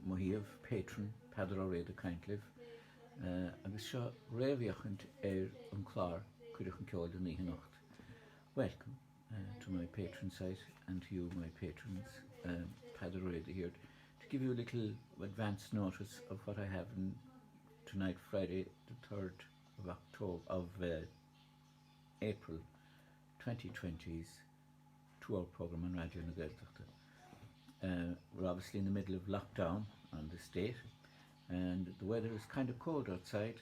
Mohiamh patron Pedro Ré de Caintlib agus seo réamhíochant an chlár cuireach an ceáil den ní nocht. Welcome to my patron site and to you, my patrons, Pedro Ré here, to give you a little advance notice of what I have in tonight, Friday, the 3rd of October of April 2020's 2-hour programme on Radio na Gaeltachta. We're obviously in the middle of lockdown on this date, and the weather is kind of cold outside,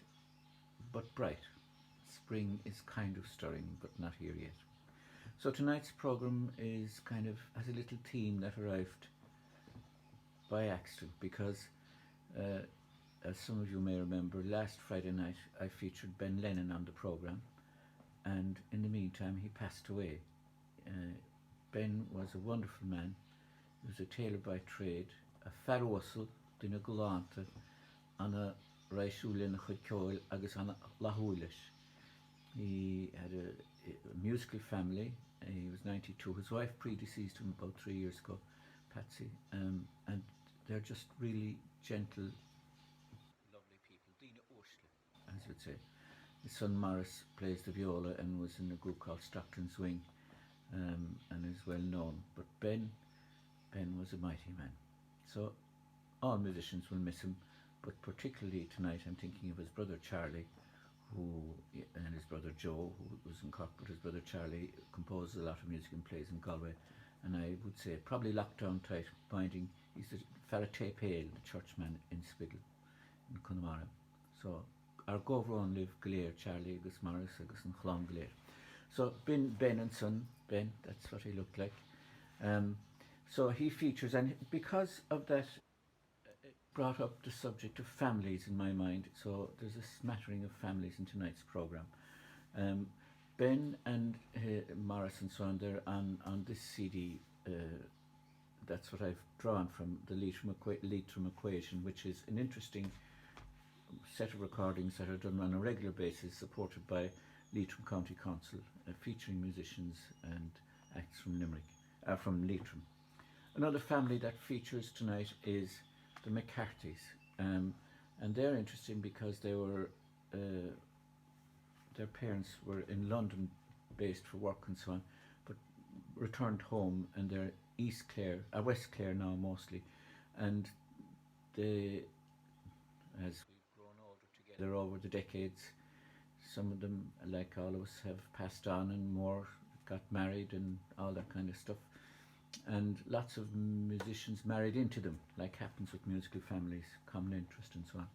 but bright. Spring is kind of stirring, but not here yet. So tonight's programme is has a little theme that arrived by accident, because as some of you may remember, last Friday night I featured Ben Lennon on the programme, and in the meantime he passed away. Ben was a wonderful man. He was a tailor by trade, a farwasel dina golanta, an a raisiúlin a chud ceáil agus an lahúilis. He had a musical family. He was 92. His wife predeceased him about 3 years ago, Patsy, and they're just really gentle, lovely people. Dina Ursula, as you'd say. His son Morris plays the viola and was in a group called Stockton's Wing, and is well known. But Ben was a mighty man. So all musicians will miss him, but particularly tonight I'm thinking of his brother Charlie, and his brother Joe, who was in Cork, but his brother Charlie composes a lot of music and plays in Galway. And I would say probably lockdown tight binding, he's the Faratay Pale, the churchman in Spiddle, in Connemara. So our Govron live Galir, Charlie agus Morris agus an Chlon Galir. So Ben and son, Ben, that's what he looked like. So he features, and because of that, it brought up the subject of families in my mind. So there's a smattering of families in tonight's programme. Ben and Morris and so on, they're on this CD. That's what I've drawn from the Leitrim Equation, which is an interesting set of recordings that are done on a regular basis, supported by Leitrim County Council, featuring musicians and acts from from Leitrim. Another family that features tonight is the McCarthys, and they're interesting because they were their parents were in London based for work and so on, but returned home, and they're West Clare now mostly, and they, as we've grown older together over the decades, some of them, like all of us, have passed on and more got married and all that kind of stuff, and lots of musicians married into them, like happens with musical families, common interest and so on.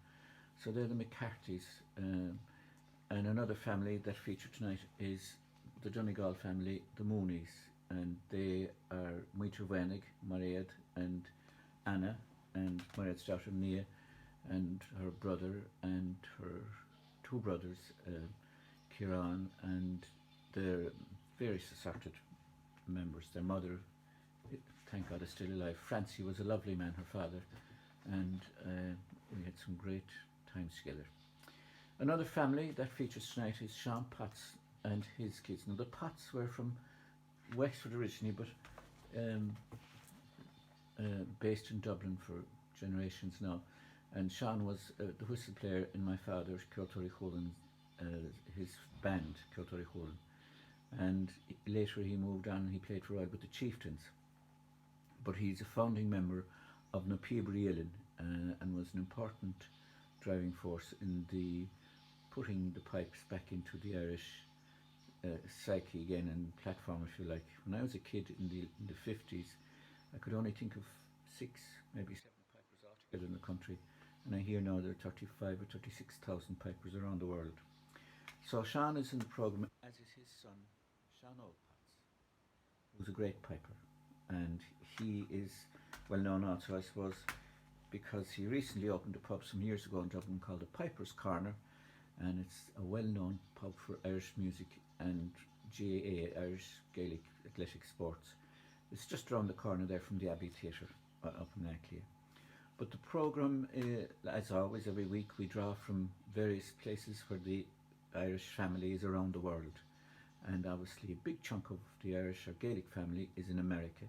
So they're the McCarthys. And another family that featured tonight is the Donegal family, the Moonies, and they are Muiter Wenig, Mariad, and Anna, and Mariad's daughter Nia, and her brother, and her two brothers, Kieran, and their various assorted members. Their mother, thank God, is still alive. Francie was a lovely man, her father, and we had some great times together. Another family that features tonight is Sean Potts and his kids. Now the Potts were from Wexford originally, but based in Dublin for generations now. And Sean was the whistle player in my father's Kilturry Holan, his band Kilturry Holan. And later he moved on and he played for a while with the Chieftains. But he's a founding member of Na Piabrielin, and was an important driving force in the putting the pipes back into the Irish psyche again, and platform, if you like. When I was a kid in the 50s, I could only think of 6, maybe 7 pipers altogether in the country, and I hear now there are 35 or 36,000 pipers around the world. So Sean is in the programme, as is his son, Sean Oldpotts, who's a great piper, and he is well known also, I suppose, because he recently opened a pub some years ago in Dublin called the Piper's Corner, and it's a well-known pub for Irish music and GAA, Irish Gaelic Athletic Sports. It's just around the corner there from the Abbey Theatre up in Ackley. But the programme, as always, every week we draw from various places where the Irish family is around the world. And obviously a big chunk of the Irish or Gaelic family is in America.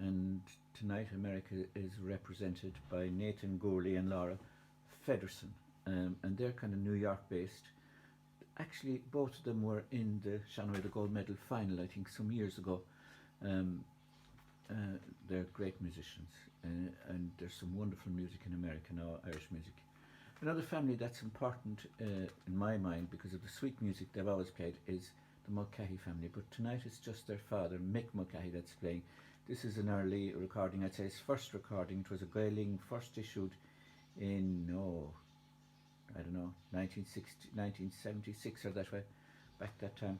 And tonight America is represented by Nathan Gourley and Laura Federson, and they're kind of New York based. Actually, both of them were in the Shanghai the Gold Medal final, I think, some years ago. Um, they're great musicians, and there's some wonderful music in America now, Irish music. Another family that's important in my mind because of the sweet music they've always played is the Mulcahy family, but tonight it's just their father, Mick Mulcahy, that's playing. This is an early recording, I'd say his first recording. It was a Gaeling, first issued in, I don't know, 1960, 1976 or that way, back that time.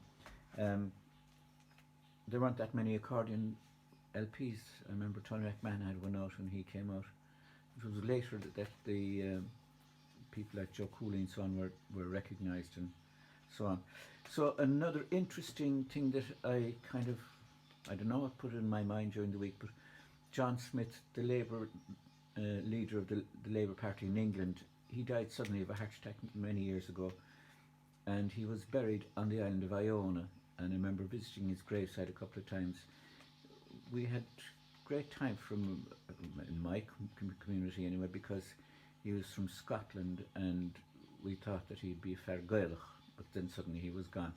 There weren't that many accordion LPs. I remember Tony McMahon had one out when he came out. It was later that the people like Joe Cooley and so on were recognised and so on. So another interesting thing that I kind of, I don't know, I put it in my mind during the week, but John Smith, the Labour leader of the Labour Party in England, he died suddenly of a heart attack many years ago, and he was buried on the island of Iona, and I remember visiting his graveside a couple of times. We had great time from, in my community anyway, because he was from Scotland, and we thought that he'd be a fair Gaelach, but then suddenly he was gone.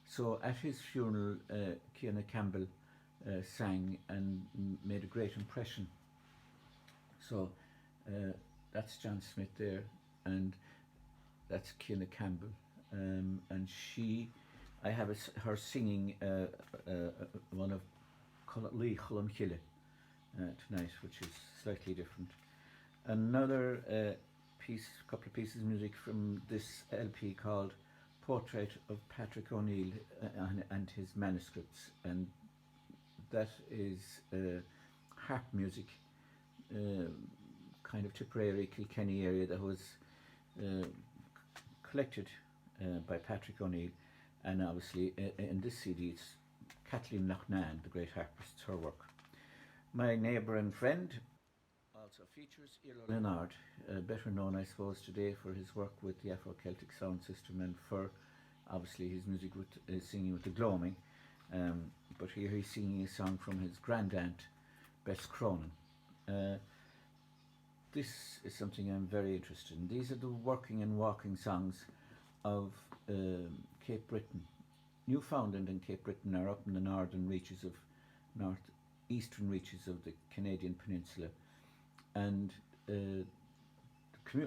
So at his funeral, Cianna Campbell sang and made a great impression. So that's John Smith there, and that's Cianna Campbell, and I have her singing one of Lee Chulam Chile tonight, which is slightly different. Another couple of pieces of music from this LP called Portrait of Patrick O'Neill and his manuscripts, and that is harp music, kind of Tipperary, Kilkenny area, that was collected by Patrick O'Neill, and obviously in this CD it's Kathleen Loughnane, the great harpist, her work. My neighbour and friend also features Iarla Leonard, better known I suppose today for his work with the Afro-Celtic sound system and for obviously his music with singing with the Gloaming, but here he's singing a song from his grandaunt Bess Cronin. This is something I'm very interested in. These are the working and walking songs of Cape Breton. Newfoundland and Cape Breton are up in the northern reaches of northeastern reaches of the Canadian peninsula, and the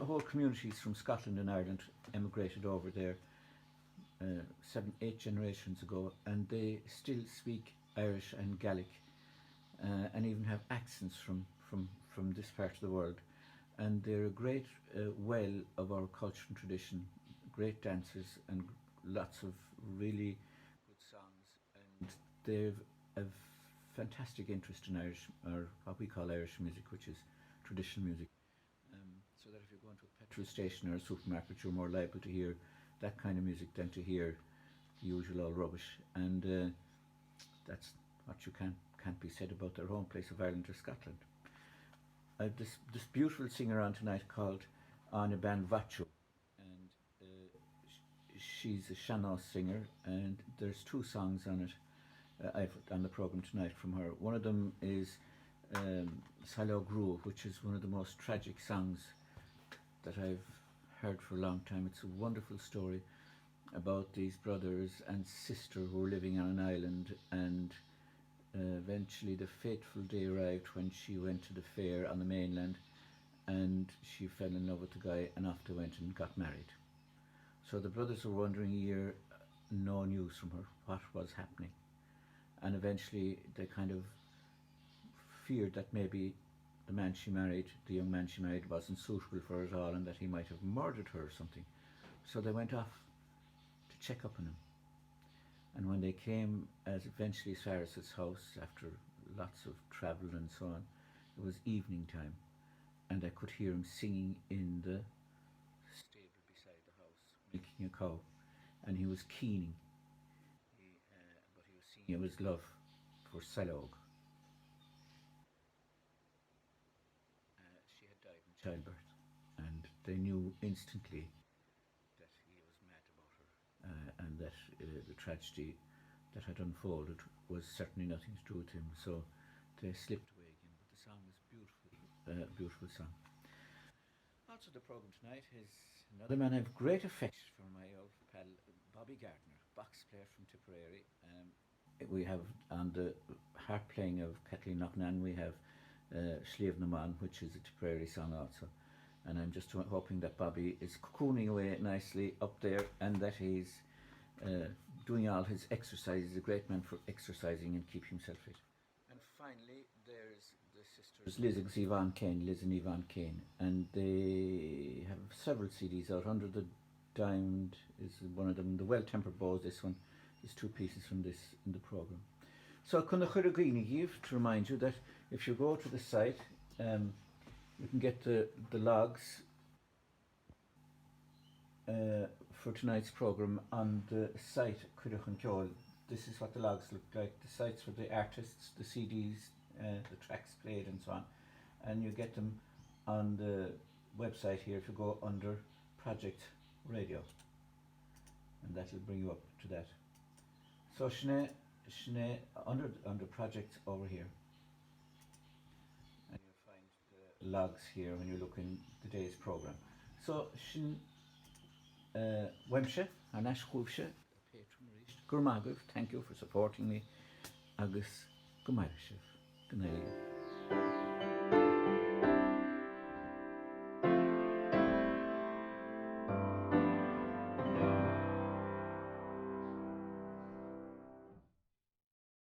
whole communities from Scotland and Ireland emigrated over there 7-8 generations ago, and they still speak Irish and Gaelic, and even have accents from this part of the world, and they're a great well of our culture and tradition, great dancers and lots of really good songs, and they've a fantastic interest in Irish, or what we call Irish music, which is traditional music, so that if you're going to a petrol station or a supermarket, you're more liable to hear that kind of music than to hear the usual old rubbish, and that's what you can't be said about their home place of Ireland or Scotland. This beautiful singer on tonight called Anna Ban Vacho, and she's a Sean-Nós singer, and there's 2 songs on it I've on the programme tonight from her. One of them is Salo Grua, which is one of the most tragic songs that I've heard for a long time. It's a wonderful story about these brothers and sister who were living on an island, and eventually the fateful day arrived when she went to the fair on the mainland, and she fell in love with the guy, and off they went and got married. So the brothers were wondering a year, no news from her, what was happening, and eventually they kind of feared that maybe the young man she married wasn't suitable for her at all, and that he might have murdered her or something. So they went off to check up on him. And when they came eventually as far as his house, after lots of travel and so on, it was evening time, and I could hear him singing in the stable beside the house, milking a cow, and he was keening, but he was singing of his love for Salog. She had died in childbirth, and they knew instantly that he was mad about her, and that the tragedy that had unfolded was certainly nothing to do with him. So they slipped away again, but the song is beautiful, beautiful song. Also, the programme tonight is another man I have great affection for, my old pal Bobby Gardner, box player from Tipperary. We have on the harp playing of Kathleen Knocknan, we have Sliabh Naman, which is a Tipperary song also. And I'm just hoping that Bobby is cocooning away nicely up there and that he's doing all his exercise. He's a great man for exercising and keeping himself fit. And finally, there's the sisters Liz and Yvonne Kane, and they have several CDs out. Under the Diamond is one of them. The Well-Tempered Bows, this one, is two pieces from this in the programme. So Conna Churagini give to remind you that if you go to the site, you can get the logs for tonight's programme on the site Cuireann Ceol. This is what the logs look like, the sites for the artists, the CDs, the tracks played and so on. And you get them on the website here if you go under Project Radio. And that will bring you up to that. So Sinead, under Project over here. And you'll find the logs here when you look in the day's programme. So Sin Wemshe, Anash Chulshe, Gurmagov, thank you for supporting me. Agus Gumairishif. Good night.